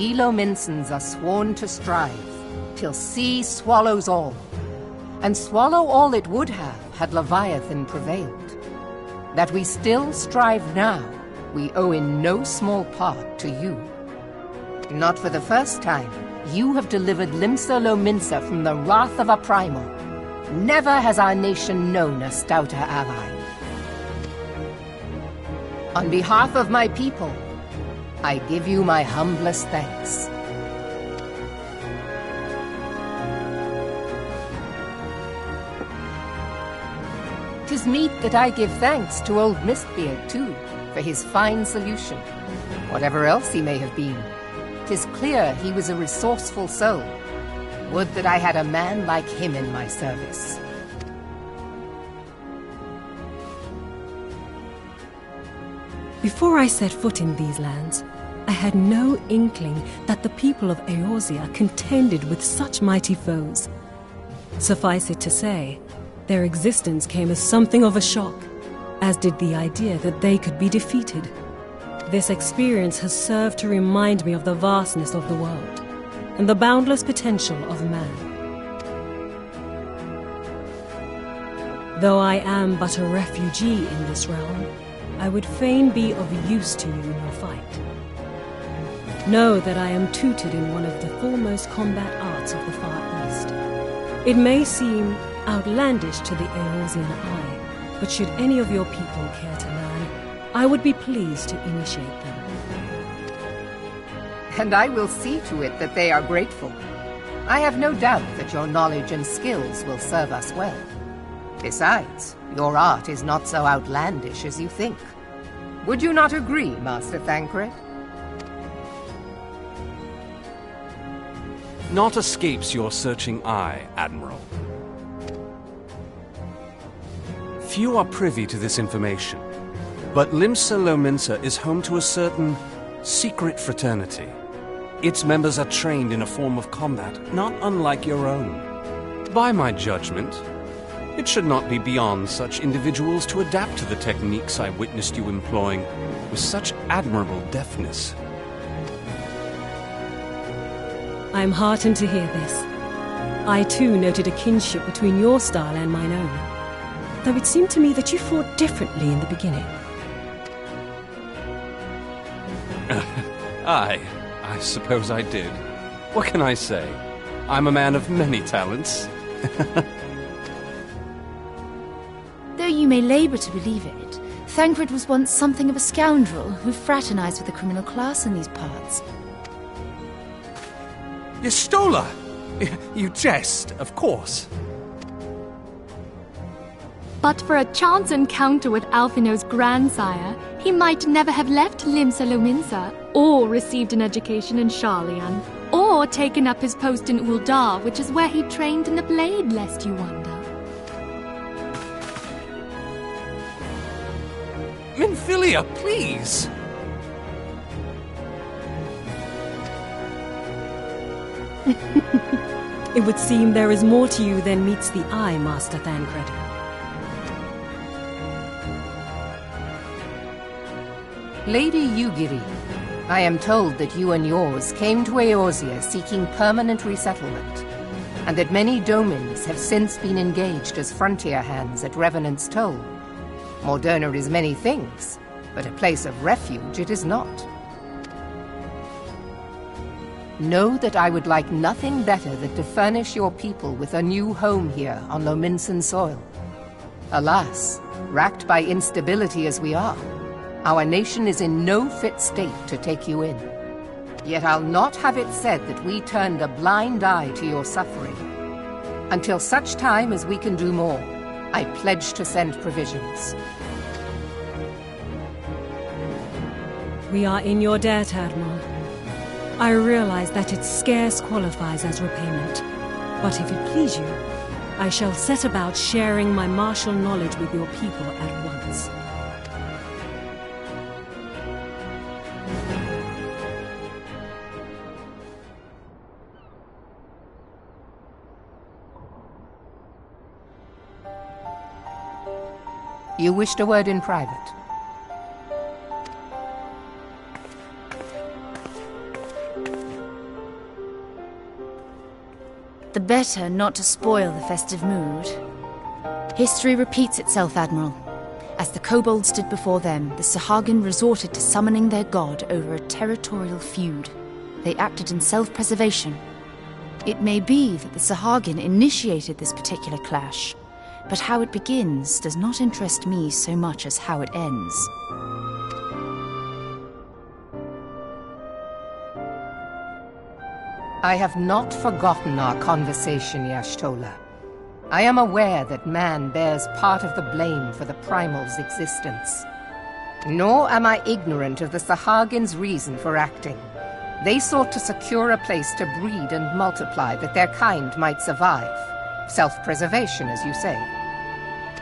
we Lominsons are sworn to strive, till sea swallows all. And swallow all it would have, had Leviathan prevailed. That we still strive now, we owe in no small part to you. Not for the first time, you have delivered Limsa Lominsa from the wrath of a primal. Never has our nation known a stouter ally. On behalf of my people, I give you my humblest thanks. 'Tis meet that I give thanks to old Mistbeard, too, for his fine solution. Whatever else he may have been, 'tis clear he was a resourceful soul. Would that I had a man like him in my service. Before I set foot in these lands, I had no inkling that the people of Eynzahr contended with such mighty foes. Suffice it to say, their existence came as something of a shock, as did the idea that they could be defeated. This experience has served to remind me of the vastness of the world, and the boundless potential of man. Though I am but a refugee in this realm, I would fain be of use to you in your fight. Know that I am tutored in one of the foremost combat arts of the Far East. It may seem outlandish to the Eynzahr eye, but should any of your people care to learn, I would be pleased to initiate them. And I will see to it that they are grateful. I have no doubt that your knowledge and skills will serve us well. Besides, your art is not so outlandish as you think. Would you not agree, Master Thancred? Naught escapes your searching eye, Admiral. Few are privy to this information, but Limsa Lominsa is home to a certain secret fraternity. Its members are trained in a form of combat not unlike your own. By my judgment, it should not be beyond such individuals to adapt to the techniques I witnessed you employing with such admirable deftness. I am heartened to hear this. I too noted a kinship between your style and mine own, though it seemed to me that you fought differently in the beginning. I suppose I did. What can I say? I'm a man of many talents. Though you may labor to believe it, Thancred was once something of a scoundrel who fraternized with the criminal class in these parts. Yestola! You jest, of course. But for a chance encounter with Alphino's grandsire, he might never have left Limsa Lominsa, or received an education in Sharlayan, or taken up his post in Uldar, which is where he trained in the blade, lest you wonder. Minfilia, please! It would seem there is more to you than meets the eye, Master Thancred. Lady Yugiri, I am told that you and yours came to Eynzahr seeking permanent resettlement, and that many domins have since been engaged as frontier hands at Revenant's Toll. Morderna is many things, but a place of refuge it is not. Know that I would like nothing better than to furnish your people with a new home here on Lominsan soil. Alas, racked by instability as we are, our nation is in no fit state to take you in. Yet I'll not have it said that we turned a blind eye to your suffering. Until such time as we can do more, I pledge to send provisions. We are in your debt, Admiral. I realize that it scarce qualifies as repayment, but if it please you, I shall set about sharing my martial knowledge with your people at once. You wished a word in private. the better not to spoil the festive mood. History repeats itself, Admiral. As the kobolds did before them, the Sahagin resorted to summoning their god over a territorial feud. They acted in self-preservation. It may be that the Sahagin initiated this particular clash, but how it begins does not interest me so much as how it ends. I have not forgotten our conversation, Y'ashtola. I am aware that man bears part of the blame for the Primal's existence. Nor am I ignorant of the Sahagin's reason for acting. They sought to secure a place to breed and multiply that their kind might survive. Self-preservation, as you say.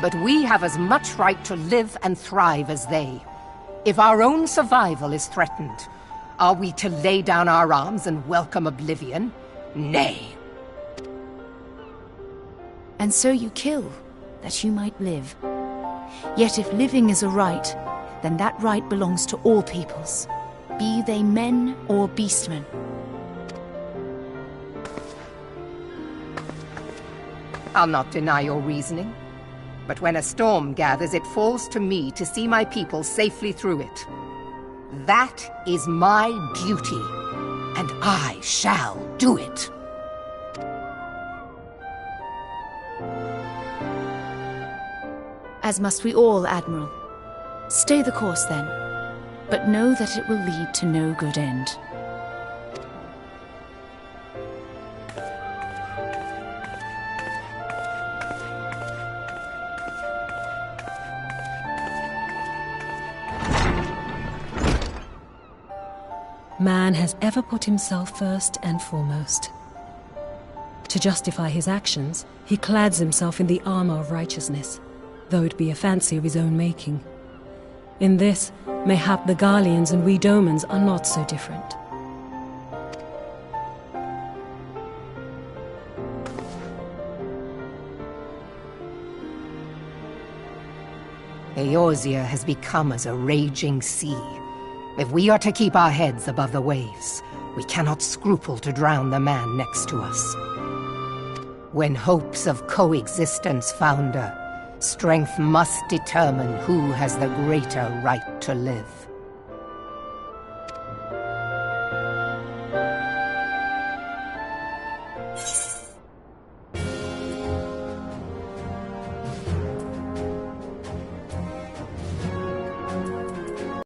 But we have as much right to live and thrive as they. If our own survival is threatened, are we to lay down our arms and welcome oblivion? Nay. And so you kill, that you might live. Yet if living is a right, then that right belongs to all peoples, be they men or beastmen. I'll not deny your reasoning. But when a storm gathers, it falls to me to see my people safely through it. That is my duty, and I shall do it. As must we all, Admiral. Stay the course, then, but know that it will lead to no good end. Man has ever put himself first and foremost. To justify his actions, he clads himself in the armor of righteousness, though it be a fancy of his own making. In this, mayhap the Garleans and we Domans are not so different. Eynzahr has become as a raging sea. If we are to keep our heads above the waves, we cannot scruple to drown the man next to us. When hopes of coexistence founder, strength must determine who has the greater right to live.